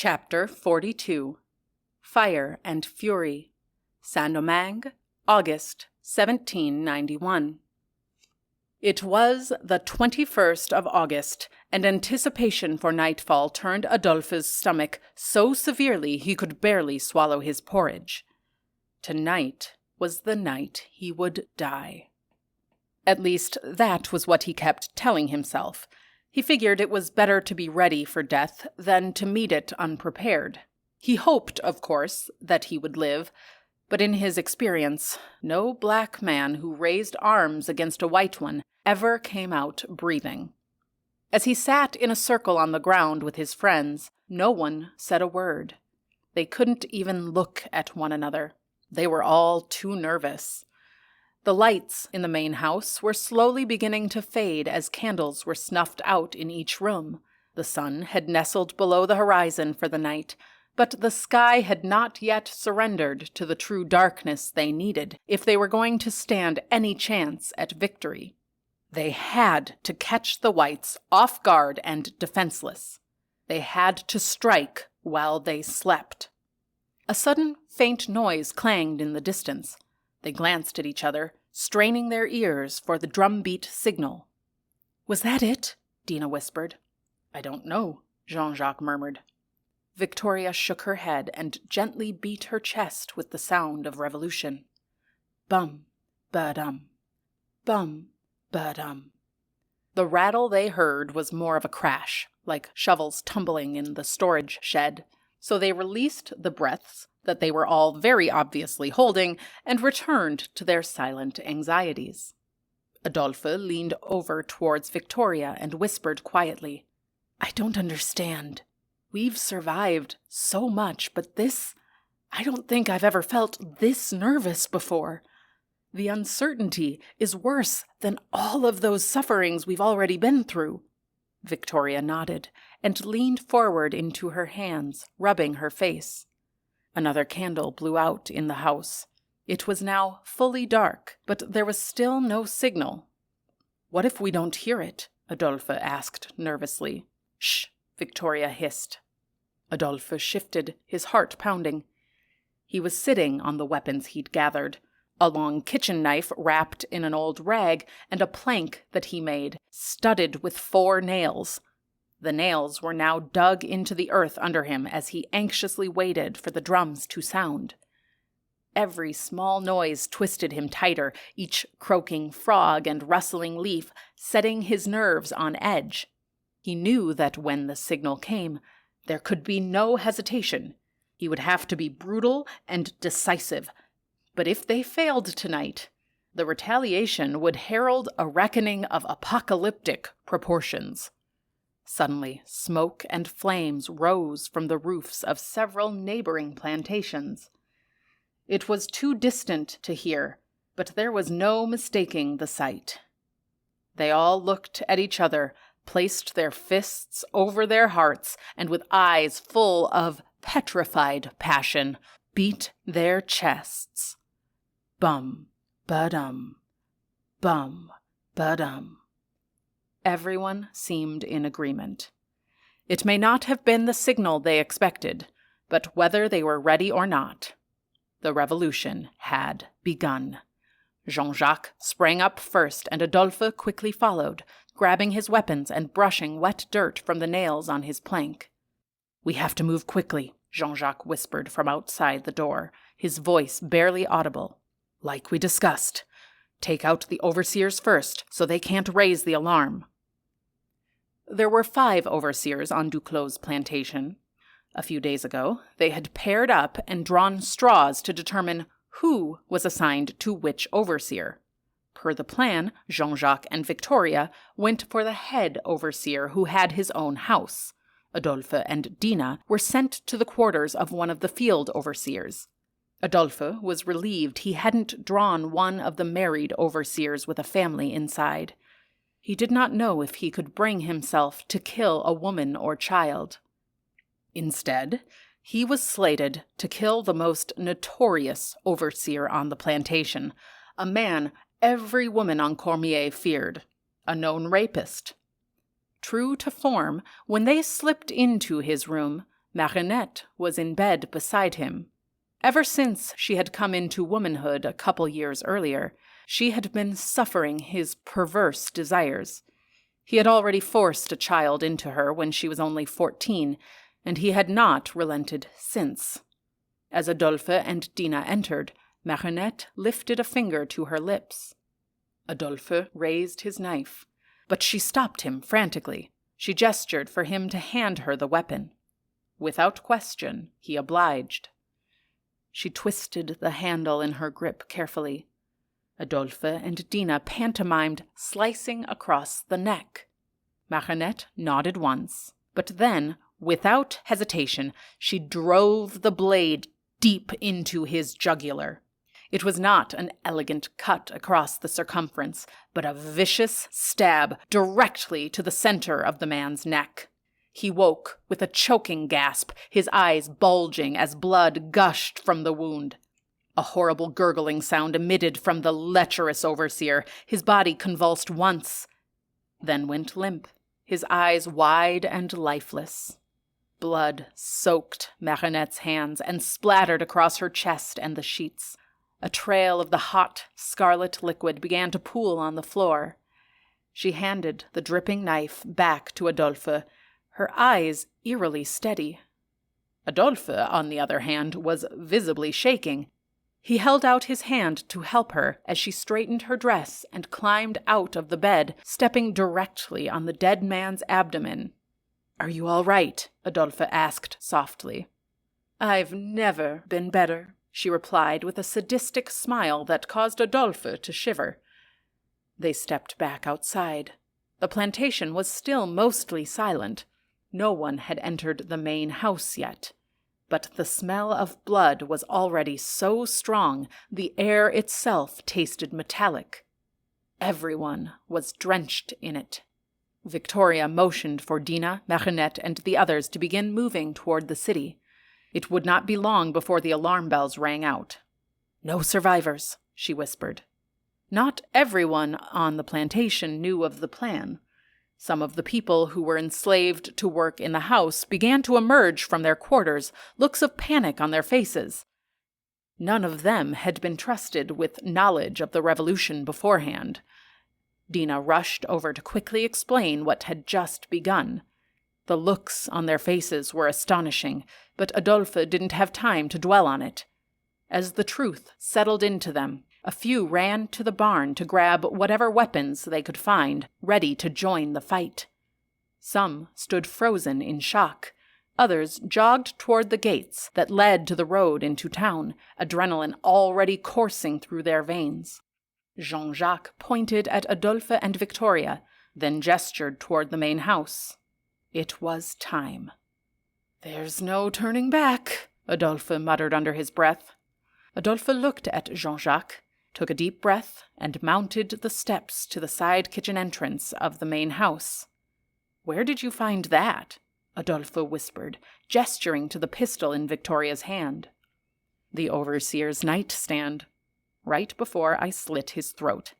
Chapter 42 Fire and Fury, Saint-Domingue, August 1791. It was the 21st of August, and anticipation for nightfall turned Adolphe's stomach so severely he could barely swallow his porridge. Tonight was the night he would die. At least, that was what he kept telling himself. He figured it was better to be ready for death than to meet it unprepared. He hoped, of course, that he would live, but in his experience, no black man who raised arms against a white one ever came out breathing. As he sat in a circle on the ground with his friends, no one said a word. They couldn't even look at one another. They were all too nervous. The lights in the main house were slowly beginning to fade as candles were snuffed out in each room. The sun had nestled below the horizon for the night, but the sky had not yet surrendered to the true darkness they needed if they were going to stand any chance at victory. They had to catch the whites off guard and defenseless. They had to strike while they slept. A sudden, faint noise clanged in the distance. They glanced at each other, straining their ears for the drumbeat signal. "Was that it?" Dina whispered. "I don't know," Jean-Jacques murmured. Victoria shook her head and gently beat her chest with the sound of revolution. Bum, ba-dum, bum, ba-dum. The rattle they heard was more of a crash, like shovels tumbling in the storage shed, so they released the breaths that they were all very obviously holding and returned to their silent anxieties. Adolphe leaned over towards Victoria and whispered quietly, "I don't understand. We've survived so much, but I don't think I've ever felt this nervous before. The uncertainty is worse than all of those sufferings we've already been through." Victoria nodded and leaned forward into her hands, rubbing her face. Another candle blew out in the house. It was now fully dark, but there was still no signal. "What if we don't hear it?" Adolphe asked nervously. "Shh," Victoria hissed. Adolphe shifted, his heart pounding. He was sitting on the weapons he'd gathered, a long kitchen knife wrapped in an old rag and a plank that he made, studded with 4 nails. The nails were now dug into the earth under him as he anxiously waited for the drums to sound. Every small noise twisted him tighter, each croaking frog and rustling leaf setting his nerves on edge. He knew that when the signal came, there could be no hesitation. He would have to be brutal and decisive. But if they failed tonight, the retaliation would herald a reckoning of apocalyptic proportions. Suddenly, smoke and flames rose from the roofs of several neighboring plantations. It was too distant to hear, but there was no mistaking the sight. They all looked at each other, placed their fists over their hearts, and with eyes full of petrified passion, beat their chests. Bum, ba-dum, bum, ba-dum. Everyone seemed in agreement. It may not have been the signal they expected, but whether they were ready or not, the revolution had begun. Jean-Jacques sprang up first, and Adolphe quickly followed, grabbing his weapons and brushing wet dirt from the nails on his plank. "We have to move quickly," Jean-Jacques whispered from outside the door, his voice barely audible. "Like we discussed. Take out the overseers first, so they can't raise the alarm." There were 5 overseers on Duclos' plantation. A few days ago, they had paired up and drawn straws to determine who was assigned to which overseer. Per the plan, Jean-Jacques and Victoria went for the head overseer who had his own house. Adolphe and Dina were sent to the quarters of one of the field overseers. Adolphe was relieved he hadn't drawn one of the married overseers with a family inside. He did not know if he could bring himself to kill a woman or child. Instead, he was slated to kill the most notorious overseer on the plantation, a man every woman on Cormier feared, a known rapist. True to form, when they slipped into his room, Marinette was in bed beside him. Ever since she had come into womanhood a couple years earlier, she had been suffering his perverse desires. He had already forced a child into her when she was only 14, and he had not relented since. As Adolphe and Dina entered, Marinette lifted a finger to her lips. Adolphe raised his knife, but she stopped him frantically. She gestured for him to hand her the weapon. Without question, he obliged. She twisted the handle in her grip carefully. Adolphe and Dina pantomimed slicing across the neck. Marinette nodded once, but then, without hesitation, she drove the blade deep into his jugular. It was not an elegant cut across the circumference, but a vicious stab directly to the center of the man's neck. He woke with a choking gasp, his eyes bulging as blood gushed from the wound. A horrible gurgling sound emitted from the lecherous overseer. His body convulsed once, then went limp, his eyes wide and lifeless. Blood soaked Marinette's hands and splattered across her chest and the sheets. A trail of the hot, scarlet liquid began to pool on the floor. She handed the dripping knife back to Adolphe, her eyes eerily steady. Adolphe, on the other hand, was visibly shaking. He held out his hand to help her as she straightened her dress and climbed out of the bed, stepping directly on the dead man's abdomen. "Are you all right?" Adolphe asked softly. "I've never been better," she replied with a sadistic smile that caused Adolphe to shiver. They stepped back outside. The plantation was still mostly silent. No one had entered the main house yet. But the smell of blood was already so strong, the air itself tasted metallic. Everyone was drenched in it. Victoria motioned for Dina, Marinette, and the others to begin moving toward the city. It would not be long before the alarm bells rang out. "No survivors," she whispered. Not everyone on the plantation knew of the plan. Some of the people who were enslaved to work in the house began to emerge from their quarters, looks of panic on their faces. None of them had been trusted with knowledge of the revolution beforehand. Dina rushed over to quickly explain what had just begun. The looks on their faces were astonishing, but Adolphe didn't have time to dwell on it. As the truth settled into them, a few ran to the barn to grab whatever weapons they could find, ready to join the fight. Some stood frozen in shock. Others jogged toward the gates that led to the road into town, adrenaline already coursing through their veins. Jean-Jacques pointed at Adolphe and Victoria, then gestured toward the main house. It was time. "There's no turning back," Adolphe muttered under his breath. Adolphe looked at Jean-Jacques, took a deep breath, and mounted the steps to the side kitchen entrance of the main house. "Where did you find that?" Adolphe whispered, gesturing to the pistol in Victoria's hand. "The overseer's nightstand, right before I slit his throat.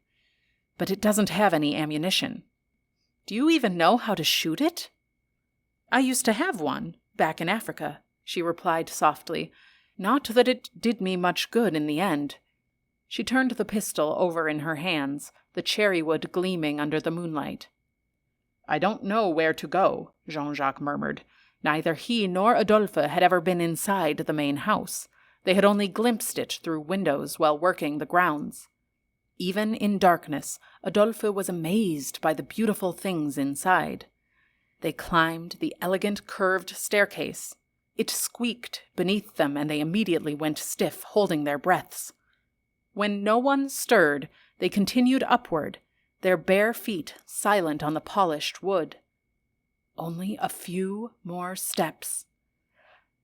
But it doesn't have any ammunition." "Do you even know how to shoot it?" "I used to have one, back in Africa," she replied softly. "Not that it did me much good in the end." She turned the pistol over in her hands, the cherry wood gleaming under the moonlight. "I don't know where to go," Jean-Jacques murmured. Neither he nor Adolphe had ever been inside the main house. They had only glimpsed it through windows while working the grounds. Even in darkness, Adolphe was amazed by the beautiful things inside. They climbed the elegant curved staircase. It squeaked beneath them, and they immediately went stiff, holding their breaths. When no one stirred, they continued upward, their bare feet silent on the polished wood. Only a few more steps.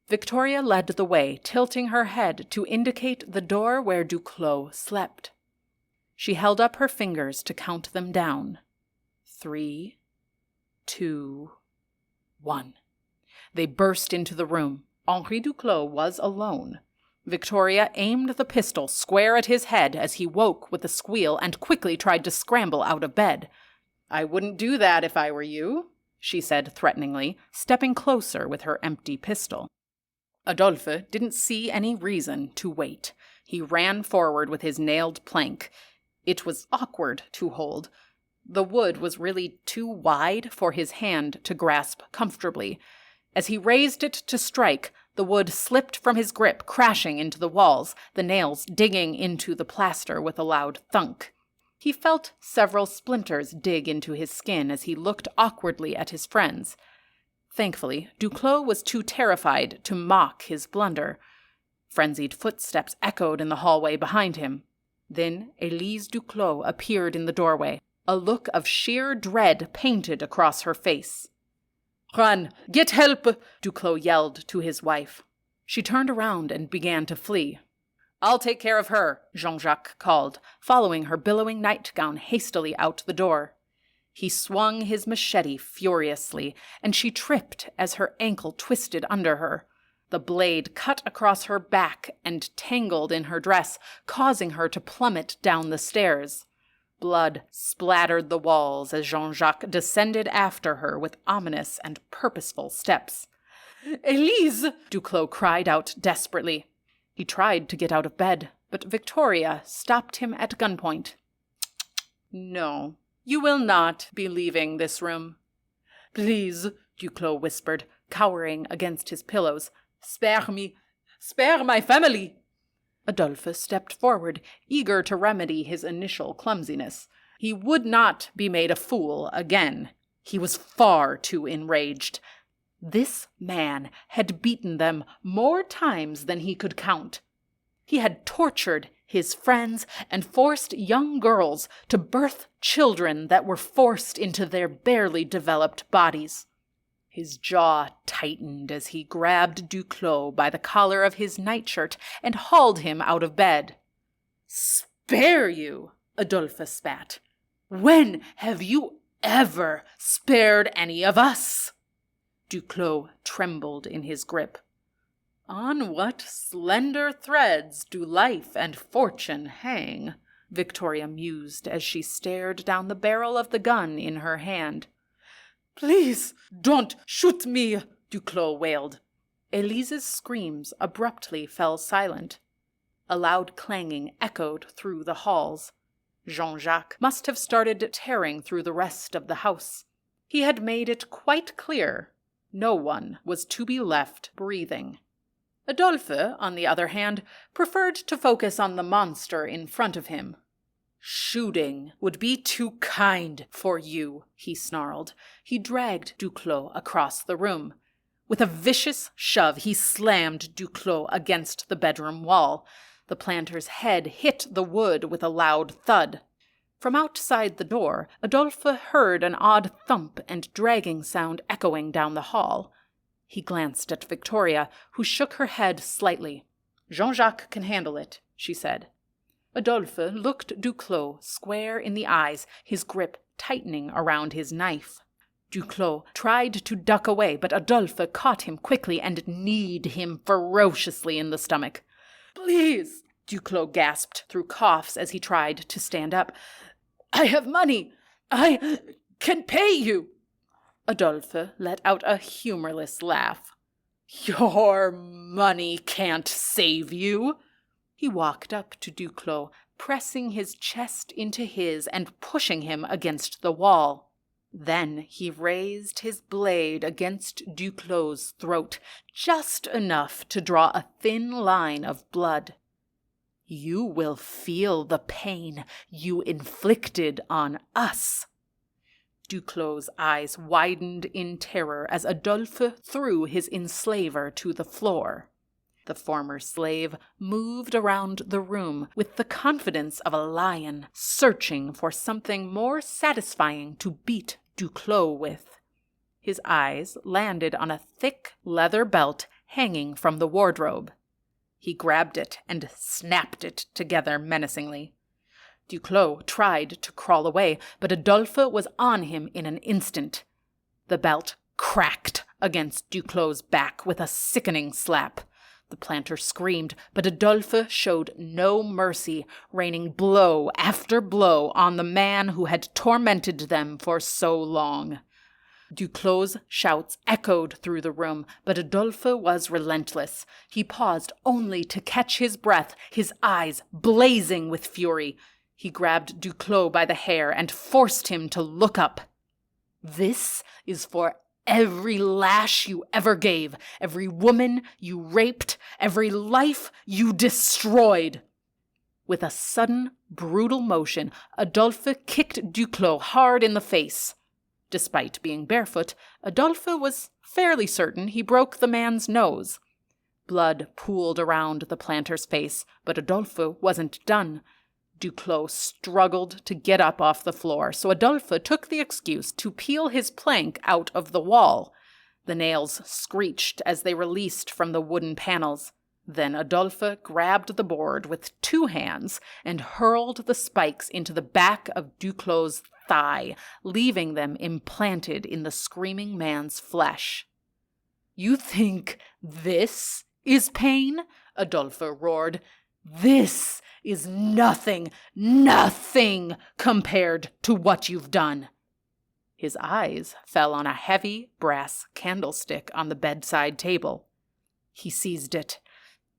Victoria led the way, tilting her head to indicate the door where Duclos slept. She held up her fingers to count them down. 3, 2, 1. They burst into the room. Henri Duclos was alone. Victoria aimed the pistol square at his head as he woke with a squeal and quickly tried to scramble out of bed. "I wouldn't do that if I were you," she said threateningly, stepping closer with her empty pistol. Adolphe didn't see any reason to wait. He ran forward with his nailed plank. It was awkward to hold. The wood was really too wide for his hand to grasp comfortably. As he raised it to strike, the wood slipped from his grip, crashing into the walls, the nails digging into the plaster with a loud thunk. He felt several splinters dig into his skin as he looked awkwardly at his friends. Thankfully, Duclos was too terrified to mock his blunder. Frenzied footsteps echoed in the hallway behind him. Then Élise Duclos appeared in the doorway, a look of sheer dread painted across her face. "Run! Get help!" Duclos yelled to his wife. She turned around and began to flee. "I'll take care of her," Jean-Jacques called, following her billowing nightgown hastily out the door. He swung his machete furiously, and she tripped as her ankle twisted under her. The blade cut across her back and tangled in her dress, causing her to plummet down the stairs. Blood splattered the walls as Jean-Jacques descended after her with ominous and purposeful steps. "Élise!" Duclos cried out desperately. He tried to get out of bed, but Victoria stopped him at gunpoint. "No, you will not be leaving this room." "Please," Duclos whispered, cowering against his pillows. "Spare me! Spare my family!" Adolphe stepped forward, eager to remedy his initial clumsiness. He would not be made a fool again. He was far too enraged. This man had beaten them more times than he could count. He had tortured his friends and forced young girls to birth children that were forced into their barely developed bodies. His jaw tightened as he grabbed Duclos by the collar of his nightshirt and hauled him out of bed. "Spare you?" Adolphe spat. "When have you ever spared any of us?" Duclos trembled in his grip. "On what slender threads do life and fortune hang?" Victoria mused as she stared down the barrel of the gun in her hand. "Please, don't shoot me!" Duclos wailed. Elise's screams abruptly fell silent. A loud clanging echoed through the halls. Jean-Jacques must have started tearing through the rest of the house. He had made it quite clear no one was to be left breathing. Adolphe, on the other hand, preferred to focus on the monster in front of him. "Shooting would be too kind for you," he snarled. He dragged Duclos across the room. With a vicious shove, he slammed Duclos against the bedroom wall. The planter's head hit the wood with a loud thud. From outside the door, Adolphe heard an odd thump and dragging sound echoing down the hall. He glanced at Victoria, who shook her head slightly. "Jean-Jacques can handle it," she said. Adolphe looked Duclos square in the eyes, his grip tightening around his knife. Duclos tried to duck away, but Adolphe caught him quickly and kneed him ferociously in the stomach. "Please," Duclos gasped through coughs as he tried to stand up. "I have money. I can pay you." Adolphe let out a humorless laugh. "Your money can't save you." He walked up to Duclos, pressing his chest into his and pushing him against the wall. Then he raised his blade against Duclos' throat, just enough to draw a thin line of blood. "You will feel the pain you inflicted on us." Duclos' eyes widened in terror as Adolphe threw his enslaver to the floor. The former slave moved around the room with the confidence of a lion searching for something more satisfying to beat Duclos with. His eyes landed on a thick leather belt hanging from the wardrobe. He grabbed it and snapped it together menacingly. Duclos tried to crawl away, but Adolphe was on him in an instant. The belt cracked against Duclos' back with a sickening slap. The planter screamed, but Adolphe showed no mercy, raining blow after blow on the man who had tormented them for so long. Duclos' shouts echoed through the room, but Adolphe was relentless. He paused only to catch his breath, his eyes blazing with fury. He grabbed Duclos by the hair and forced him to look up. "This is for every lash you ever gave, every woman you raped, every life you destroyed." With a sudden, brutal motion, Adolphe kicked Duclos hard in the face. Despite being barefoot, Adolphe was fairly certain he broke the man's nose. Blood pooled around the planter's face, but Adolphe wasn't done. Duclos struggled to get up off the floor, so Adolphe took the excuse to peel his plank out of the wall. The nails screeched as they released from the wooden panels. Then Adolphe grabbed the board with 2 hands and hurled the spikes into the back of Duclos' thigh, leaving them implanted in the screaming man's flesh. "You think this is pain?" Adolphe roared. "This is nothing compared to what you've done." His eyes fell on a heavy brass candlestick on the bedside table. He seized it.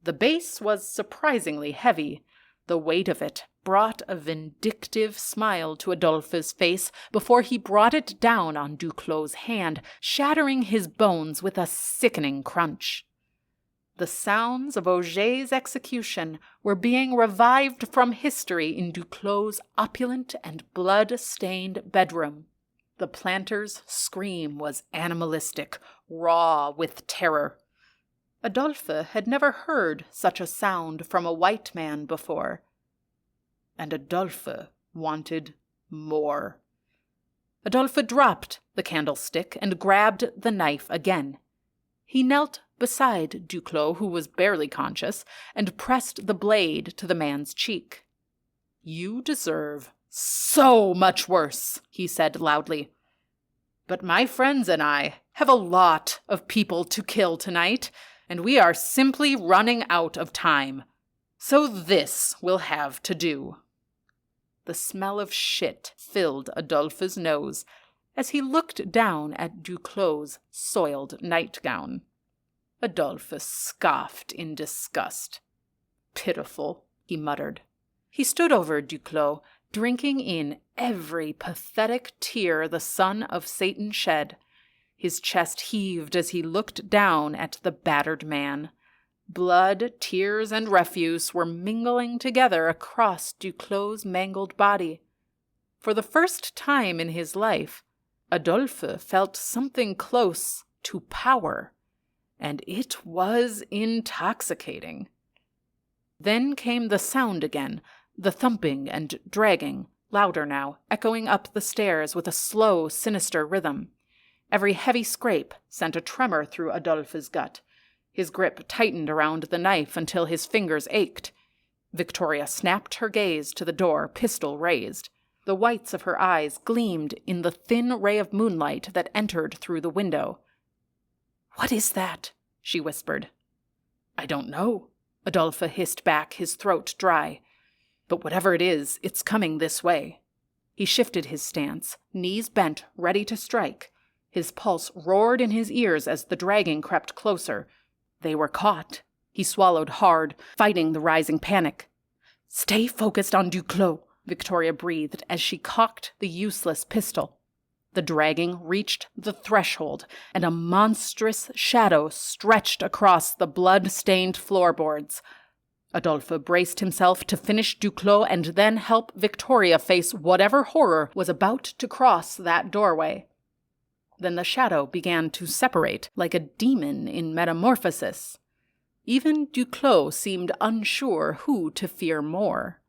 The base was surprisingly heavy. The weight of it brought a vindictive smile to Adolphe's face before he brought it down on Duclos' hand, shattering his bones with a sickening crunch. The sounds of Auger's execution were being revived from history in Duclos' opulent and blood-stained bedroom. The planter's scream was animalistic, raw with terror. Adolphe had never heard such a sound from a white man before. And Adolphe wanted more. Adolphe dropped the candlestick and grabbed the knife again. He knelt beside Duclos, who was barely conscious, and pressed the blade to the man's cheek. "You deserve so much worse," he said loudly. "But my friends and I have a lot of people to kill tonight, and we are simply running out of time. So this will have to do." The smell of shit filled Adolphe's nose as he looked down at Duclos' soiled nightgown. Adolphe scoffed in disgust. "Pitiful," he muttered. He stood over Duclos, drinking in every pathetic tear the son of Satan shed. His chest heaved as he looked down at the battered man. Blood, tears, and refuse were mingling together across Duclos' mangled body. For the first time in his life, Adolphe felt something close to power, and it was intoxicating. Then came the sound again, the thumping and dragging, louder now, echoing up the stairs with a slow, sinister rhythm. Every heavy scrape sent a tremor through Adolphe's gut. His grip tightened around the knife until his fingers ached. Victoria snapped her gaze to the door, pistol raised. The whites of her eyes gleamed in the thin ray of moonlight that entered through the window. "What is that?" she whispered. "I don't know," Adolphe hissed back, his throat dry. "But whatever it is, it's coming this way." He shifted his stance, knees bent, ready to strike. His pulse roared in his ears as the dragging crept closer. They were caught. He swallowed hard, fighting the rising panic. "Stay focused on Duclos," Victoria breathed as she cocked the useless pistol. The dragging reached the threshold, and a monstrous shadow stretched across the blood-stained floorboards. Adolphe braced himself to finish Duclos and then help Victoria face whatever horror was about to cross that doorway. Then the shadow began to separate like a demon in metamorphosis. Even Duclos seemed unsure who to fear more.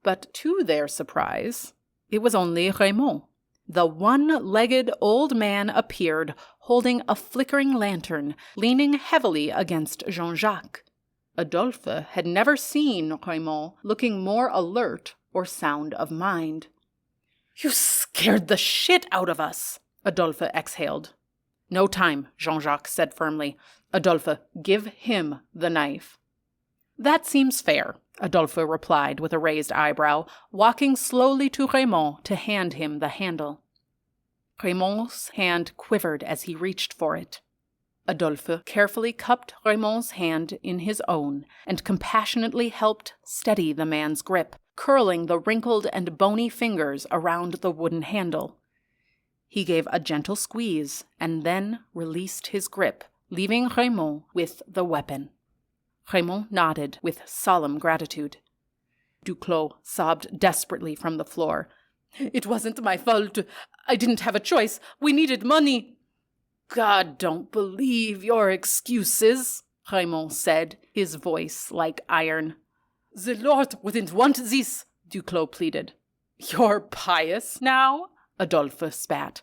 But to their surprise, it was only Raymond. The one-legged old man appeared, holding a flickering lantern, leaning heavily against Jean-Jacques. Adolphe had never seen Raymond looking more alert or sound of mind. "You scared the shit out of us," Adolphe exhaled. "No time," Jean-Jacques said firmly. "Adolphe, give him the knife." "That seems fair," Adolphe replied with a raised eyebrow, walking slowly to Raymond to hand him the handle. Raymond's hand quivered as he reached for it. Adolphe carefully cupped Raymond's hand in his own and compassionately helped steady the man's grip, curling the wrinkled and bony fingers around the wooden handle. He gave a gentle squeeze and then released his grip, leaving Raymond with the weapon. Raymond nodded with solemn gratitude. Duclos sobbed desperately from the floor. "It wasn't my fault. I didn't have a choice. We needed money." "God don't believe your excuses," Raymond said, his voice like iron. "The Lord wouldn't want this," Duclos pleaded. "You're pious now?" Adolphe spat.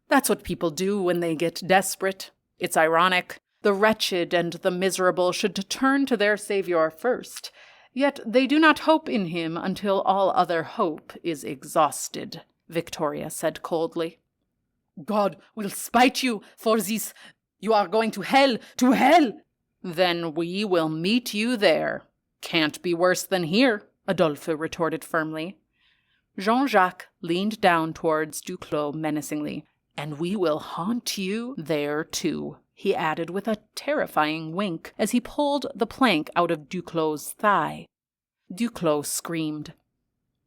"That's what people do when they get desperate. It's ironic. The wretched and the miserable should turn to their Savior first, yet they do not hope in him until all other hope is exhausted," Victoria said coldly. "God will spite you for this. You are going to hell, to hell!" "Then we will meet you there. Can't be worse than here," Adolphe retorted firmly. Jean-Jacques leaned down towards Duclos menacingly. "And we will haunt you there too," he added with a terrifying wink as he pulled the plank out of Duclos' thigh. Duclos screamed.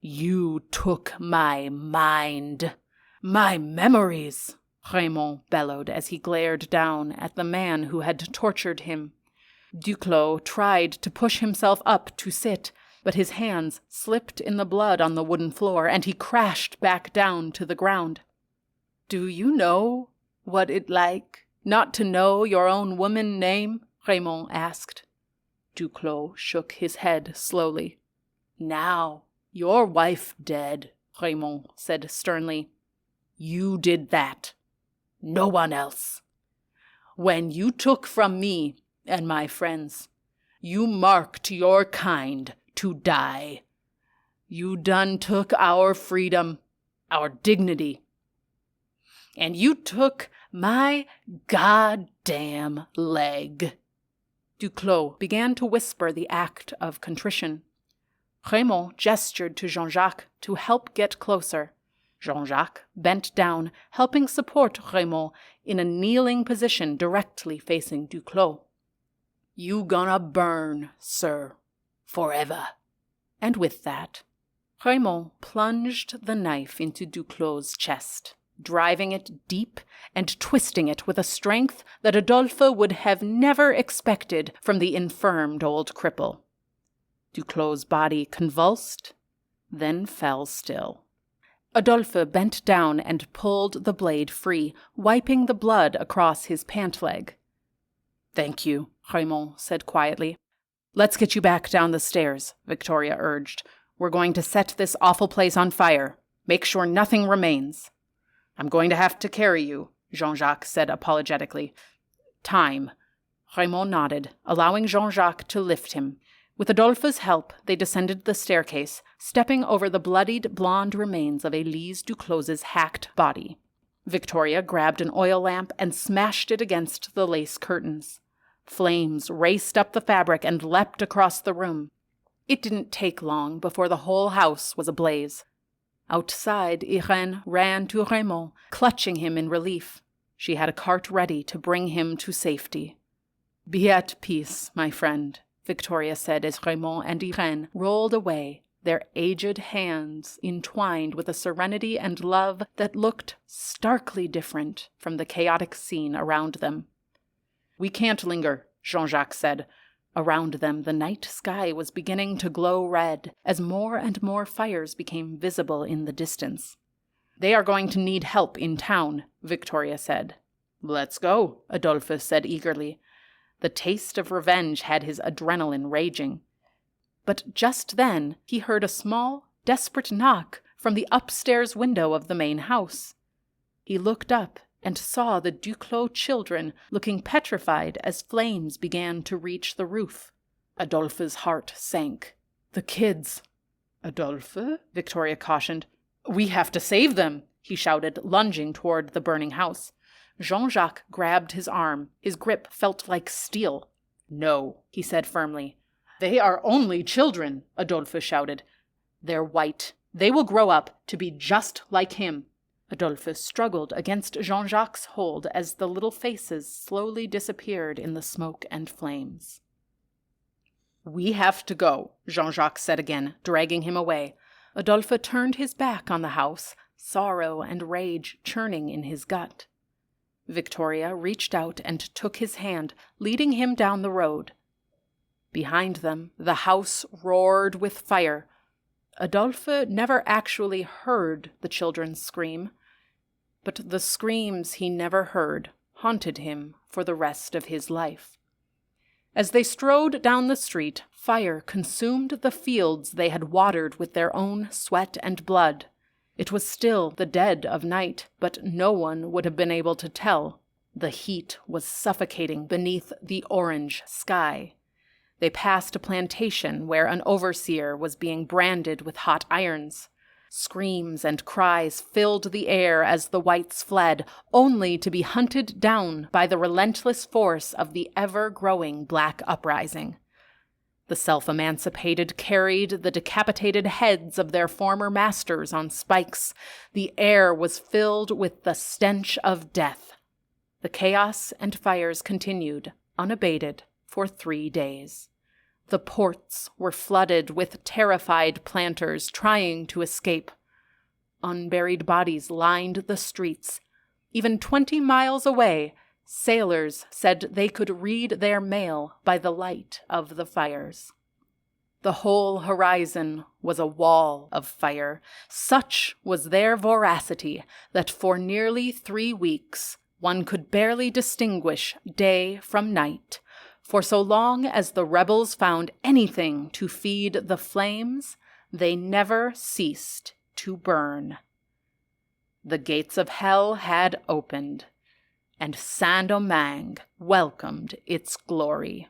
"You took my mind, my memories," Raymond bellowed as he glared down at the man who had tortured him. Duclos tried to push himself up to sit, but his hands slipped in the blood on the wooden floor, and he crashed back down to the ground. "Do you know what it like not to know your own woman name?" Raymond asked. Duclos shook his head slowly. "Now, your wife dead," Raymond said sternly. "You did that. No one else. When you took from me and my friends, you marked your kind to die. You done took our freedom, our dignity. And you took my goddamn leg." Duclos began to whisper the act of contrition. Raymond gestured to Jean-Jacques to help get closer. Jean-Jacques bent down, helping support Raymond in a kneeling position directly facing Duclos. "You gonna burn, sir, forever." And with that, Raymond plunged the knife into Duclos' chest, driving it deep and twisting it with a strength that Adolphe would have never expected from the infirmed old cripple. Duclos' body convulsed, then fell still. Adolphe bent down and pulled the blade free, wiping the blood across his pant leg. "Thank you," Raymond said quietly. "Let's get you back down the stairs," Victoria urged. "We're going to set this awful place on fire. Make sure nothing remains." "I'm going to have to carry you," Jean-Jacques said apologetically. "Time." Raymond nodded, allowing Jean-Jacques to lift him. With Adolphe's help, they descended the staircase, stepping over the bloodied blonde remains of Elise Duclos's hacked body. Victoria grabbed an oil lamp and smashed it against the lace curtains. Flames raced up the fabric and leapt across the room. It didn't take long before the whole house was ablaze. Outside, Irène ran to Raymond, clutching him in relief. She had a cart ready to bring him to safety. "Be at peace, my friend," Victoria said as Raymond and Irène rolled away, their aged hands entwined with a serenity and love that looked starkly different from the chaotic scene around them. "We can't linger," Jean-Jacques said. Around them, the night sky was beginning to glow red as more and more fires became visible in the distance. "They are going to need help in town," Victoria said. "Let's go," Adolphe said eagerly. The taste of revenge had his adrenaline raging. But just then he heard a small, desperate knock from the upstairs window of the main house. He looked up and saw the Duclos children looking petrified as flames began to reach the roof. Adolphe's heart sank. "The kids." "Adolphe?" Victoria cautioned. "We have to save them," he shouted, lunging toward the burning house. Jean-Jacques grabbed his arm. His grip felt like steel. "No," he said firmly. "They are only children," Adolphe shouted. "They're white. They will grow up to be just like him." Adolphe struggled against Jean-Jacques' hold as the little faces slowly disappeared in the smoke and flames. "We have to go," Jean-Jacques said again, dragging him away. Adolphe turned his back on the house, sorrow and rage churning in his gut. Victoria reached out and took his hand, leading him down the road. Behind them, the house roared with fire. Adolphe never actually heard the children scream, but the screams he never heard haunted him for the rest of his life. As they strode down the street, fire consumed the fields they had watered with their own sweat and blood. It was still the dead of night, but no one would have been able to tell. The heat was suffocating beneath the orange sky. They passed a plantation where an overseer was being branded with hot irons. Screams and cries filled the air as the whites fled, only to be hunted down by the relentless force of the ever-growing black uprising. The self-emancipated carried the decapitated heads of their former masters on spikes. The air was filled with the stench of death. The chaos and fires continued, unabated, for 3 days. The ports were flooded with terrified planters trying to escape. Unburied bodies lined the streets. Even 20 miles away, sailors said they could read their mail by the light of the fires. The whole horizon was a wall of fire. Such was their voracity that for nearly 3 weeks one could barely distinguish day from night. For so long as the rebels found anything to feed the flames, they never ceased to burn. The gates of hell had opened, and Saint-Domingue welcomed its glory.